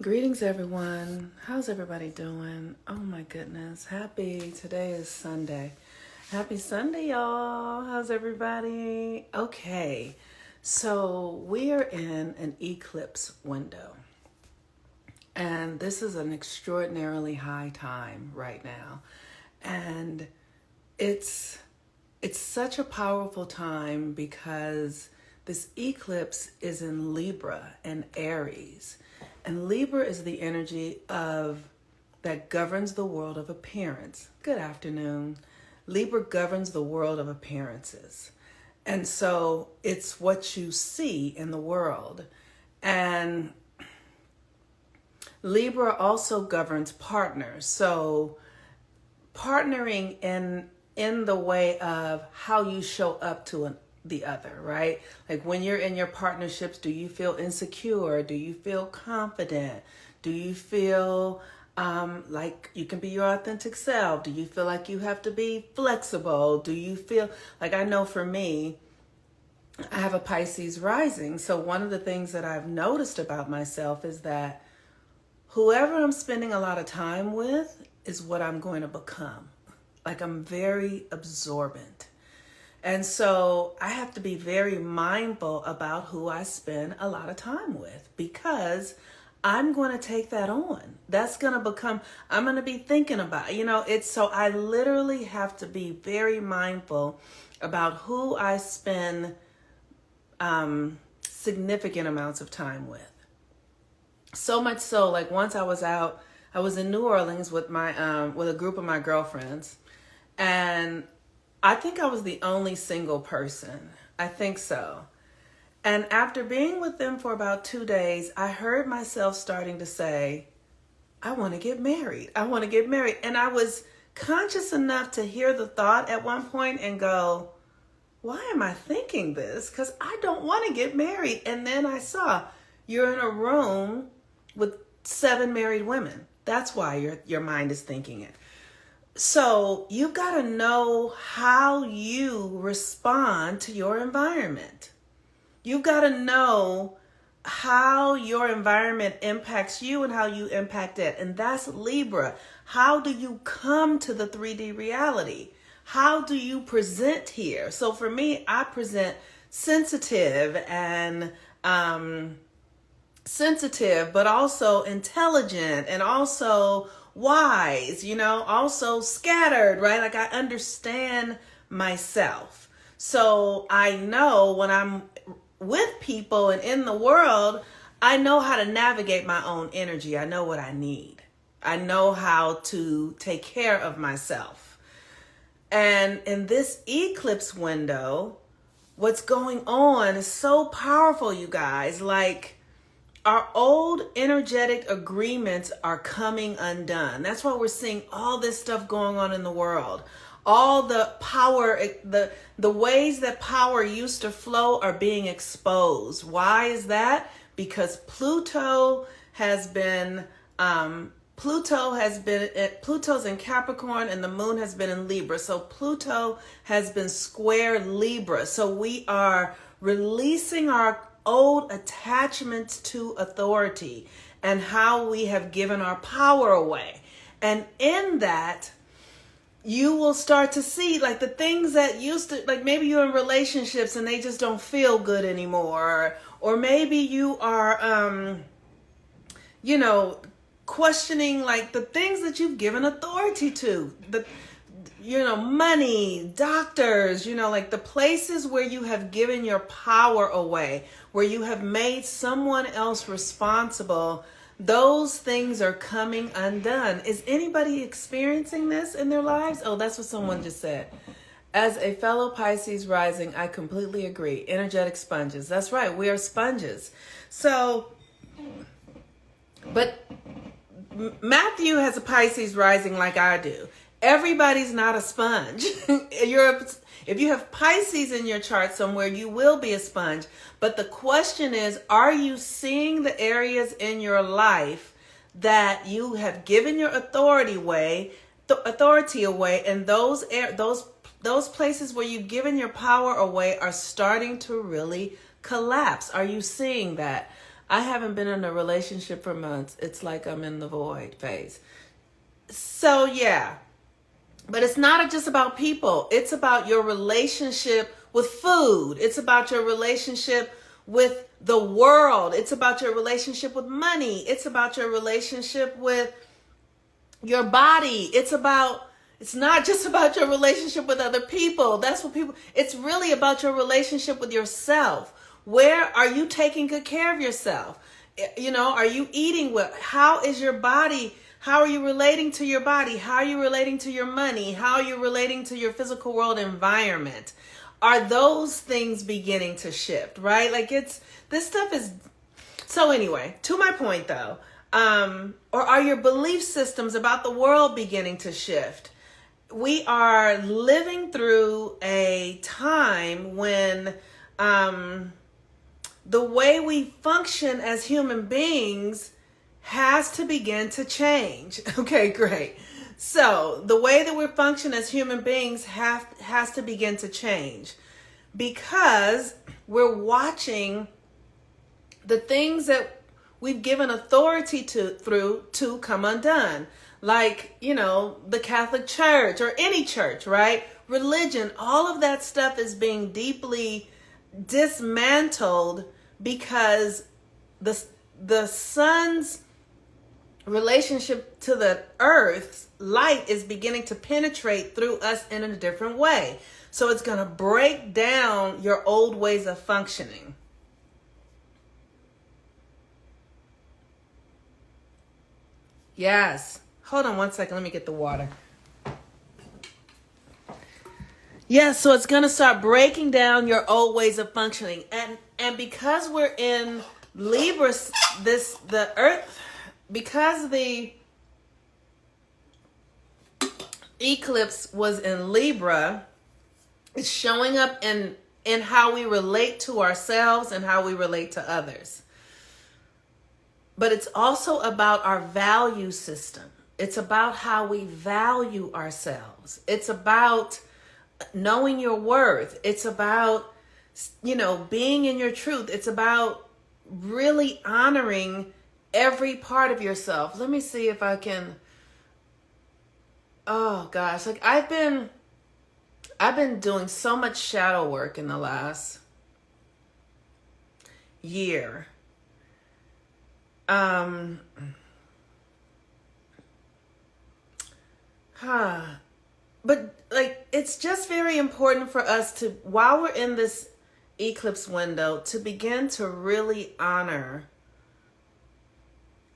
Greetings, everyone. How's everybody doing? Oh my goodness. Today is Sunday. Happy Sunday, y'all. How's everybody? Okay, so we are in an eclipse window. And this is an extraordinarily high time right now. And it's such a powerful time because this eclipse is in Libra and Aries. And Libra is the energy that governs the world of appearance. Good afternoon. Libra governs the world of appearances. And so it's what you see in the world. And Libra also governs partners. So partnering in the way of how you show up to the other, right? Like when you're in your partnerships, do you feel insecure? Do you feel confident? Do you feel like you can be your authentic self? Do you feel like you have to be flexible? Do you feel like, I know for me, I have a Pisces rising. So one of the things that I've noticed about myself is that whoever I'm spending a lot of time with is what I'm going to become. Like I'm very absorbent. And so I have to be very mindful about who I spend a lot of time with because I'm going to take that on. That's going to become, I'm going to be thinking about, so I literally have to be very mindful about who I spend significant amounts of time with. So much so, like once I was in New Orleans with with a group of my girlfriends, and I think I was the only single person. I think so. And after being with them for about 2 days, I heard myself starting to say, I want to get married. I want to get married. And I was conscious enough to hear the thought at one point and go, why am I thinking this? Because I don't want to get married. And then I saw, you're in a room with 7 married women. That's why your mind is thinking it. So you've got to know how you respond to your environment. You've got to know how your environment impacts you and how you impact it. And that's Libra. How do you come to the 3D reality? How do you present here? So for me, I present sensitive, but also intelligent and also wise, also scattered, right? Like I understand myself. So I know when I'm with people and in the world, I know how to navigate my own energy. I know what I need. I know how to take care of myself. And in this eclipse window, what's going on is so powerful, you guys. Like, our old energetic agreements are coming undone. That's why we're seeing all this stuff going on in the world. All the power, the ways that power used to flow are being exposed. Why is that? Because Pluto's in Capricorn and the moon has been in Libra. So Pluto has been square Libra. So we are releasing our old attachments to authority and how we have given our power away. And in that, you will start to see like the things that used to, like maybe you're in relationships and they just don't feel good anymore. Or maybe you are, questioning like the things that you've given authority to. Money, doctors, like the places where you have given your power away, where you have made someone else responsible, those things are coming undone. Is anybody experiencing this in their lives? Oh, that's what someone just said. As a fellow Pisces rising, I completely agree. Energetic sponges. That's right. We are sponges. So, but Matthew has a Pisces rising like I do. Everybody's not a sponge. If you have Pisces in your chart somewhere, you will be a sponge. But the question is, are you seeing the areas in your life that you have given your authority away, and those places where you've given your power away are starting to really collapse? Are you seeing that? I haven't been in a relationship for months. It's like I'm in the void phase. So yeah, but it's not just about people. It's about your relationship with food. It's about your relationship with the world. It's about your relationship with money. It's about your relationship with your body. It's not just about your relationship with other people. It's really about your relationship with yourself. Where are you taking good care of yourself? Are you eating well? How is your body? How are you relating to your body? How are you relating to your money? How are you relating to your physical world environment? Are those things beginning to shift, right? This stuff is, so anyway, to my point though, or are your belief systems about the world beginning to shift? We are living through a time when the way we function as human beings has to begin to change. Okay, great. So the way that we function as human beings has to begin to change, because we're watching the things that we've given authority to come undone. Like, the Catholic Church or any church, right? Religion, all of that stuff is being deeply dismantled because the sun's relationship to the earth's light is beginning to penetrate through us in a different way. So it's going to break down your old ways of functioning. Yes. Hold on one second. Let me get the water. Yeah, so it's going to start breaking down your old ways of functioning. And because we're in Libra, the earth, because the eclipse was in Libra, it's showing up in how we relate to ourselves and how we relate to others. But it's also about our value system. It's about how we value ourselves. It's about knowing your worth. It's about, being in your truth. It's about really honoring every part of yourself. Let me see if I can. Oh gosh, I've been doing so much shadow work in the last year. But it's just very important for us to, while we're in this eclipse window, to begin to really honor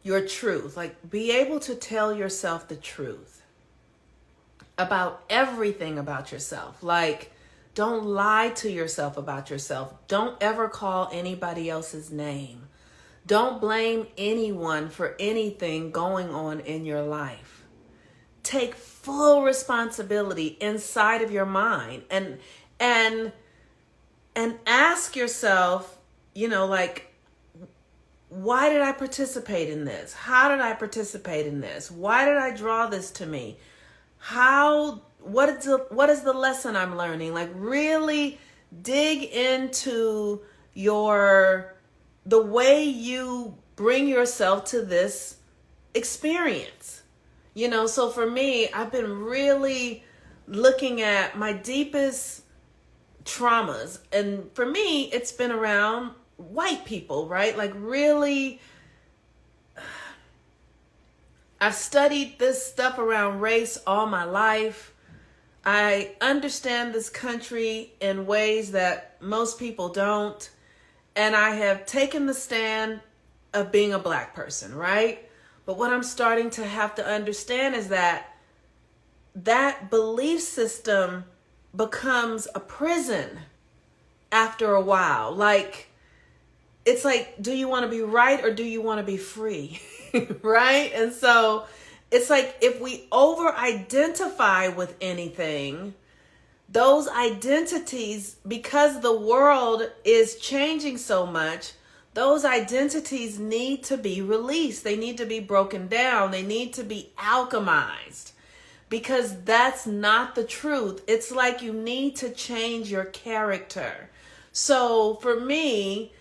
your truth. Be able to tell yourself the truth about everything about yourself. Don't lie to yourself about yourself. Don't ever call anybody else's name. Don't blame anyone for anything going on in your life. Take full responsibility inside of your mind and ask yourself, why did I participate in this? How did I participate in this? Why did I draw this to me? What is the lesson I'm learning? Really dig into the way you bring yourself to this experience. So for me, I've been really looking at my deepest traumas. And for me, it's been around white people, right? Really, I've studied this stuff around race all my life. I understand this country in ways that most people don't. And I have taken the stand of being a Black person, right? But what I'm starting to have to understand is that belief system becomes a prison after a while. It's do you want to be right or do you want to be free? Right? And so it's if we over-identify with anything, those identities, because the world is changing so much, those identities need to be released. They need to be broken down. They need to be alchemized, because that's not the truth. It's you need to change your character. So for me,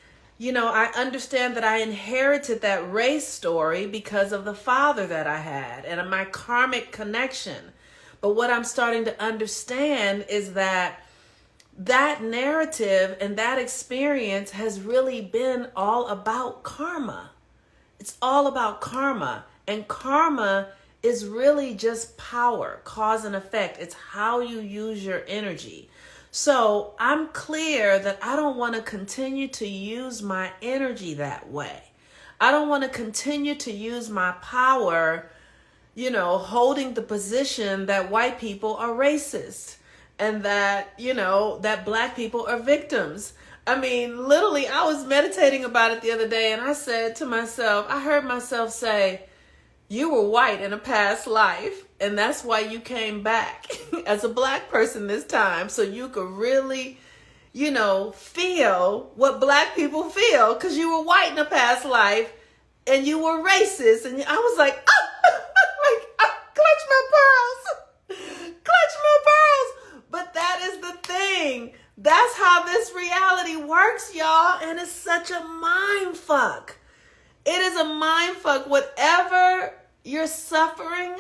I understand that I inherited that race story because of the father that I had and my karmic connection. But what I'm starting to understand is that narrative and that experience has really been all about karma. It's all about karma. And karma is really just power, cause and effect. It's how you use your energy. So I'm clear that I don't want to continue to use my energy that way. I don't want to continue to use my power, holding the position that white people are racist and that, that black people are victims. I mean, literally, I was meditating about it the other day and I said to myself, I heard myself say, you were white in a past life, and that's why you came back as a black person this time, so you could really, feel what black people feel, because you were white in a past life, and you were racist, and I was like, clutch my pearls, but that is the thing. That's how this reality works, y'all, and it's such a mind fuck. It is a mind fuck. Whatever you're suffering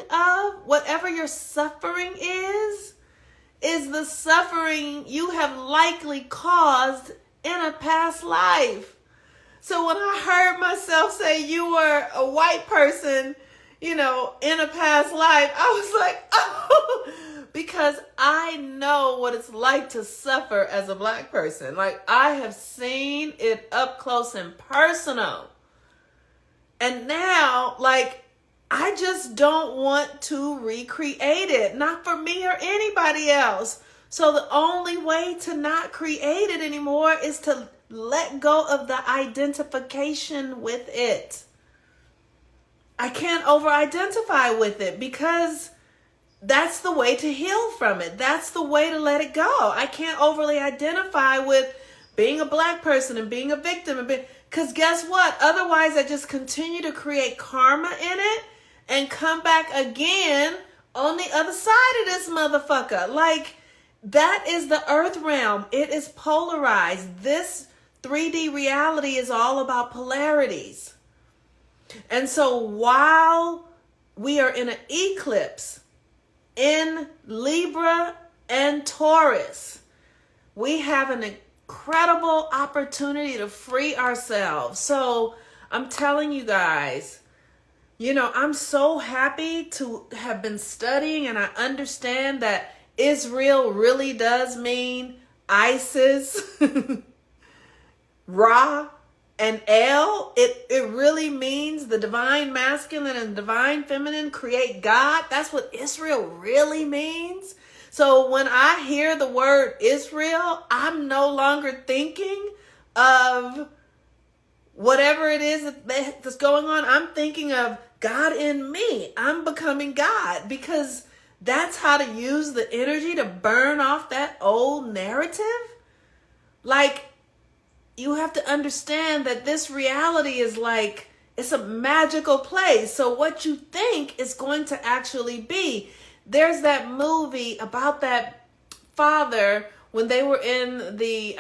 is the suffering you have likely caused in a past life. So when I heard myself say you were a white person, in a past life, I was like, oh, because I know what it's like to suffer as a black person. Like, I have seen it up close and personal. And now, I just don't want to recreate it. Not for me or anybody else. So the only way to not create it anymore is to let go of the identification with it. I can't over-identify with it because that's the way to heal from it. That's the way to let it go. I can't overly identify with being a black person and being a victim. Because guess what? Otherwise, I just continue to create karma in it and come back again on the other side of this motherfucker. That is the earth realm. It is polarized. This 3D reality is all about polarities. And so while we are in an eclipse in Libra and Taurus, we have an incredible opportunity to free ourselves. So I'm telling you guys, I'm so happy to have been studying, and I understand that Israel really does mean Isis, Ra, and El. It really means the divine masculine and divine feminine create God. That's what Israel really means. So when I hear the word Israel, I'm no longer thinking of whatever it is that's going on. I'm thinking of God in me. I'm becoming God, because that's how to use the energy to burn off that old narrative. You have to understand that this reality is it's a magical place. So what you think is going to actually be. There's that movie about that father when they were in the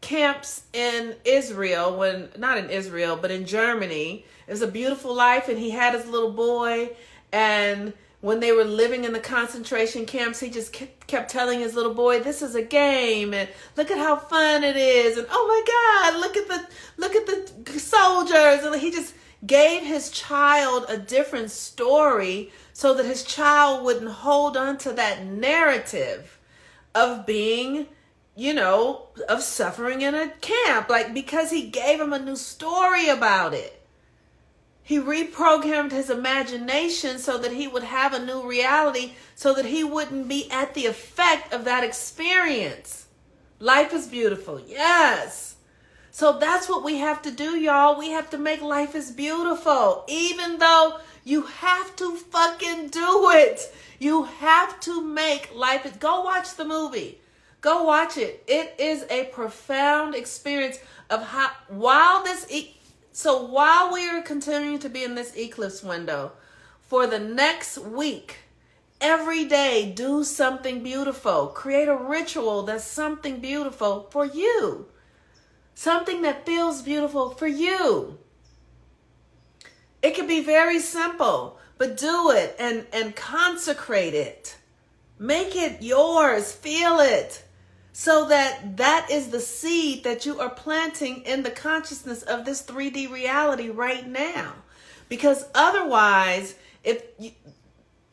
camps in Israel, not in Israel, but in Germany. It was a beautiful life, and he had his little boy, and when they were living in the concentration camps, he just kept telling his little boy, this is a game, and look at how fun it is, and oh my God, look at the soldiers. And he just gave his child a different story so that his child wouldn't hold on to that narrative of being, of suffering in a camp, because he gave him a new story about it. He reprogrammed his imagination so that he would have a new reality, so that he wouldn't be at the effect of that experience. Life is beautiful. Yes. So that's what we have to do, y'all. We have to make life is beautiful, even though you have to fucking do it. You have to make life. Go watch the movie. Go watch it. It is a profound experience of how, while we are continuing to be in this eclipse window, for the next week, every day, do something beautiful. Create a ritual that's something beautiful for you. Something that feels beautiful for you. It can be very simple, but do it and consecrate it. Make it yours. Feel it. So that is the seed that you are planting in the consciousness of this 3D reality right now. Because otherwise, if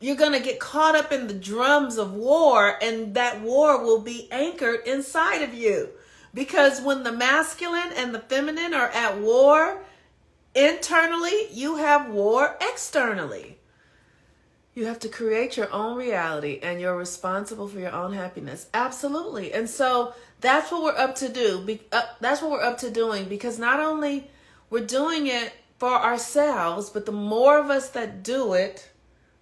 you're going to get caught up in the drums of war, and that war will be anchored inside of you. Because when the masculine and the feminine are at war internally, you have war externally. You have to create your own reality, and you're responsible for your own happiness. Absolutely. And so that's what we're up to do. That's what we're up to doing, because not only we're doing it for ourselves, but the more of us that do it,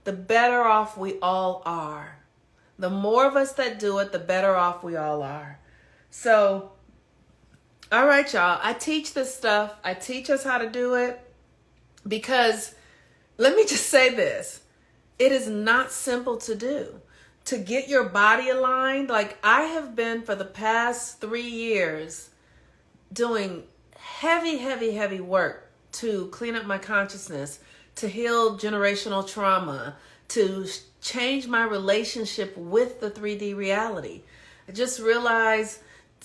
the better off we all are. The more of us that do it, the better off we all are. So, all right, y'all. I teach this stuff. I teach us how to do it because, let me just say this. It is not simple to do. To get your body aligned, like I have been for the past 3 years doing heavy work to clean up my consciousness, to heal generational trauma, to change my relationship with the 3D reality. I just realized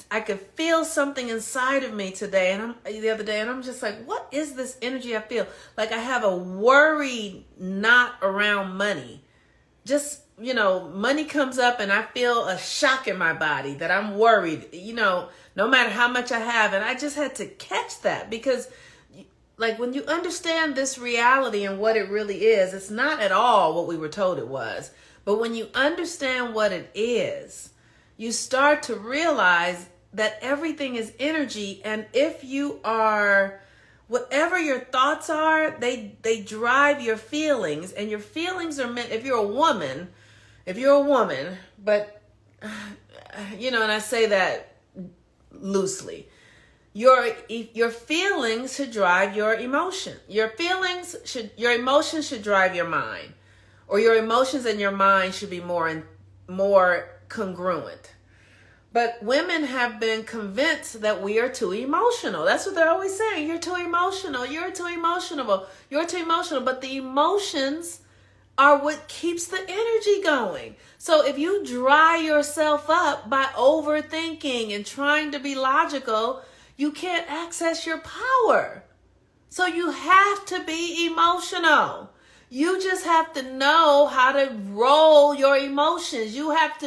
I could feel something inside of me the other day, and I'm just like, what is this energy I feel? Like I have a worry knot around money. Just, money comes up and I feel a shock in my body that I'm worried, no matter how much I have. And I just had to catch that because like when you understand this reality and what it really is, it's not at all what we were told it was. But when you understand what it is, you start to realize that everything is energy. And if you are, whatever your thoughts are, they drive your feelings. And your feelings are meant, if you're a woman, but, and I say that loosely, your feelings should drive your emotion. Your emotions should drive your mind. Or your emotions and your mind should be more congruent. But women have been convinced that we are too emotional. That's what they're always saying. You're too emotional. You're too emotional. You're too emotional. But the emotions are what keeps the energy going. So if you dry yourself up by overthinking and trying to be logical, you can't access your power. So you have to be emotional. You just have to know how to roll your emotions. You have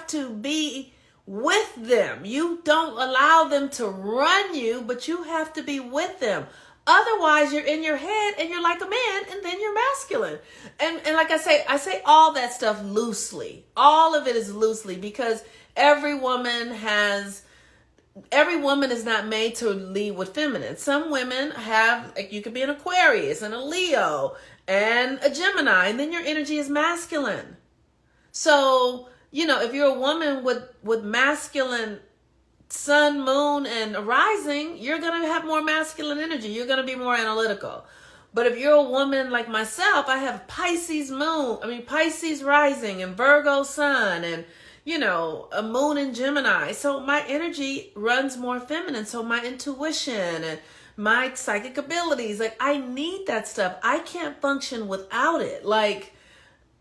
to be with them. You don't allow them to run you, but you have to be with them. Otherwise, you're in your head and you're like a man, and then you're masculine. And like I say all that stuff loosely. All of it is loosely because every woman is not made to lead with feminine. Some women have, like you could be an Aquarius and a Leo and a Gemini, and then your energy is masculine. So, if you're a woman with masculine sun, moon, and rising, you're going to have more masculine energy. You're going to be more analytical. But if you're a woman like myself, I have Pisces rising and Virgo sun and, a moon in Gemini. So my energy runs more feminine. So my intuition and my psychic abilities, like I need that stuff. I can't function without it. Like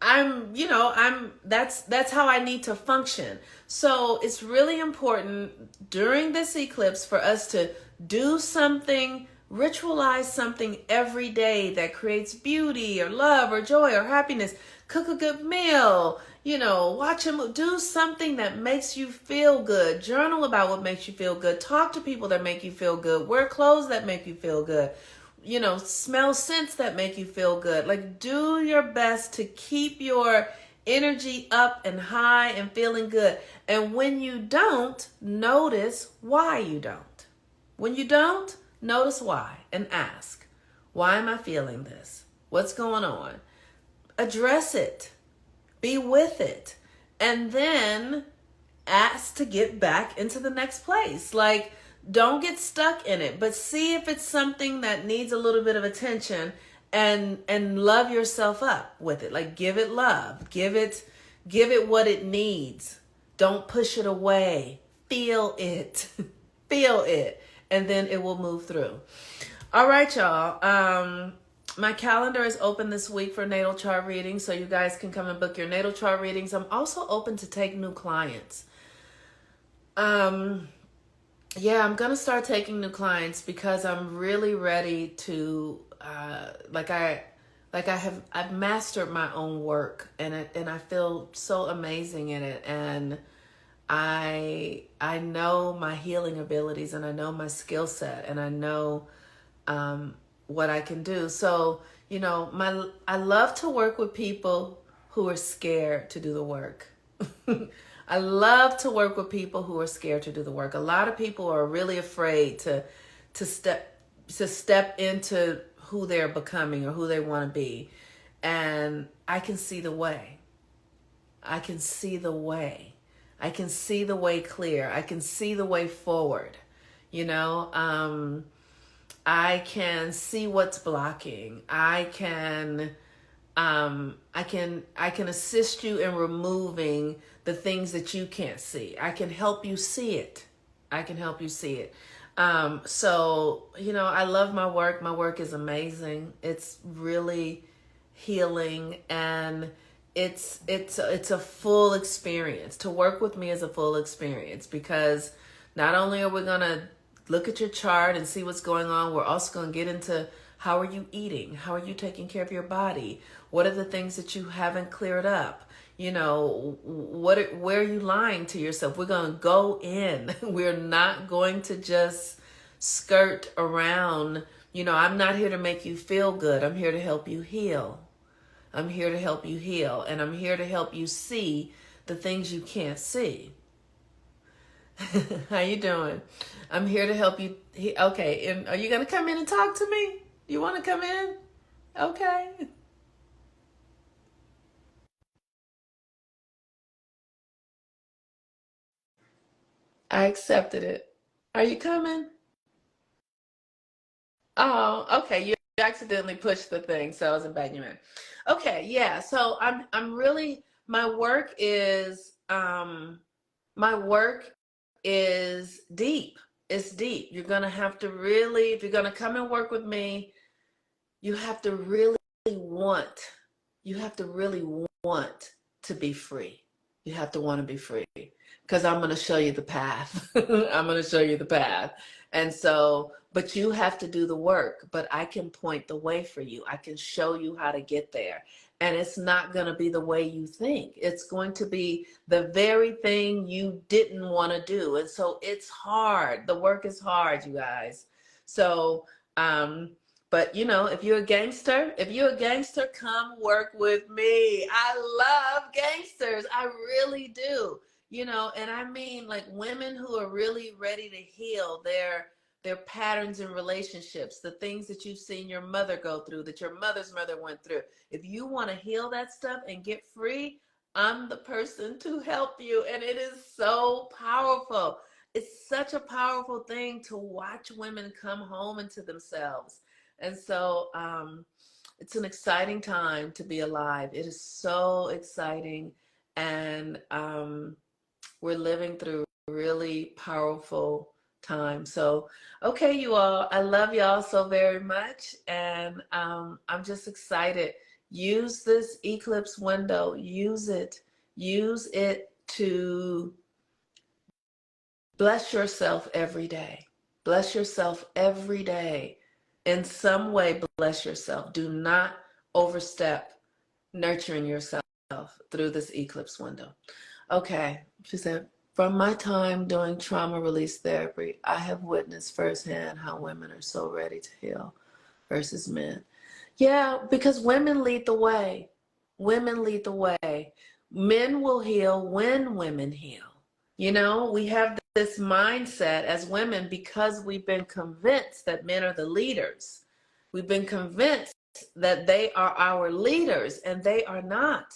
that's how I need to function. So it's really important during this eclipse for us to do something, ritualize something every day that creates beauty or love or joy or happiness. Cook a good meal, watch a movie, do something that makes you feel good. Journal about what makes you feel good. Talk to people that make you feel good. Wear clothes that make you feel good. Smell scents that make you feel good. Like do your best to keep your energy up and high and feeling good. And when you don't, notice why you don't. When you don't, notice why and ask, why am I feeling this? What's going on? Address it. Be with it. And then ask to get back into the next place. Like, don't get stuck in it, but see if it's something that needs a little bit of attention and love yourself up with it. Like give it love, give it what it needs. Don't push it away. Feel it. Feel it, and then it will move through. All right, y'all. My calendar is open this week for natal chart readings, so you guys can come and book your natal chart readings. I'm also open to take new clients. Yeah, I'm gonna start taking new clients because I'm really ready to I've mastered my own work, and I feel so amazing in it, and I know my healing abilities, and I know my skill set, and I know what I can do. So, I love to work with people who are scared to do the work. I love to work with people who are scared to do the work. A lot of people are really afraid to step into who they're becoming or who they want to be. And I can see the way. I can see the way. I can see the way clear. I can see the way forward. I can see what's blocking. I can assist you in removing the things that you can't see. I can help you see it. I can help you see it. So, I love my work. My work is amazing. It's really healing, and it's a full experience. To work with me is a full experience, because not only are we going to look at your chart and see what's going on, we're also going to get into how are you eating? How are you taking care of your body? What are the things that you haven't cleared up? Where are you lying to yourself? We're going to go in. We're not going to just skirt around. I'm not here to make you feel good. I'm here to help you heal. I'm here to help you heal. And I'm here to help you see the things you can't see. How you doing? I'm here to help you. Okay, and are you going to come in and talk to me? You want to come in? Okay. I accepted it. Are you coming? Oh, okay. You accidentally pushed the thing, so I was inviting you in. Okay, yeah. So I'm really my work is deep. It's deep. You're gonna have to really, if you're gonna come and work with me, you have to really want, you have to really want to be free. You have to want to be free, because I'm going to show you the path. I'm going to show you the path. And so, but you have to do the work, but I can point the way for you. I can show you how to get there. And it's not going to be the way you think. It's going to be the very thing you didn't want to do. And so it's hard. The work is hard, you guys. So, but if you're a gangster, come work with me. I love gangsters. I really do. And I mean, like, women who are really ready to heal their patterns in relationships, the things that you've seen your mother go through, that your mother's mother went through. If you want to heal that stuff and get free, I'm the person to help you. And it is so powerful. It's such a powerful thing to watch women come home into themselves. And so it's an exciting time to be alive. It is so exciting. And we're living through really powerful time. So, okay, you all, I love y'all so very much. And I'm just excited. Use this eclipse window. Use it. Use it to bless yourself every day. Bless yourself every day. In some way, bless yourself. Do not overstep nurturing yourself through this eclipse window. Okay, she said, from my time doing trauma release therapy, I have witnessed firsthand how women are so ready to heal versus men. Yeah, because women lead the way. Women lead the way. Men will heal when women heal. We have this mindset as women because we've been convinced that men are the leaders. We've been convinced that they are our leaders, and they are not.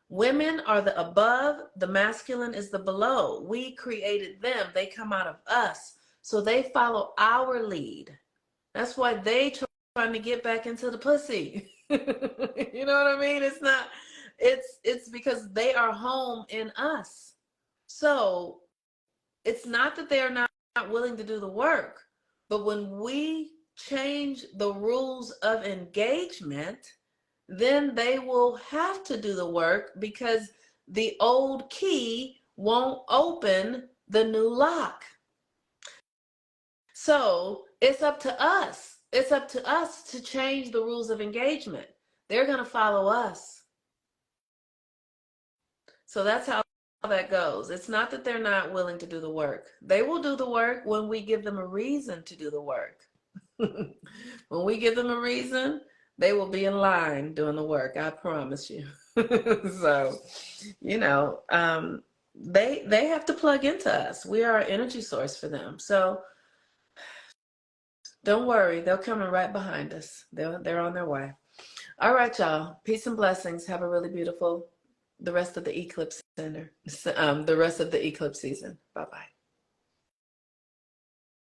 Women are the above, the masculine is the below. We created them, they come out of us. So they follow our lead. That's why they trying to get back into the pussy. You know what I mean? It's because they are home in us. So it's not that they're not not willing to do the work. But when we change the rules of engagement, then they will have to do the work because the old key won't open the new lock. So it's up to us. It's up to us to change the rules of engagement. They're going to follow us. So that's how that goes. It's not that they're not willing to do the work. They will do the work when we give them a reason to do the work. When we give them a reason, they will be in line doing the work. I promise you. So, you know, they have to plug into us. We are an energy source for them. So don't worry, they're coming right behind us. They're on their way. All right, y'all. Peace and blessings. Have a really beautiful the rest of the eclipse center. The rest of the eclipse season. Bye bye.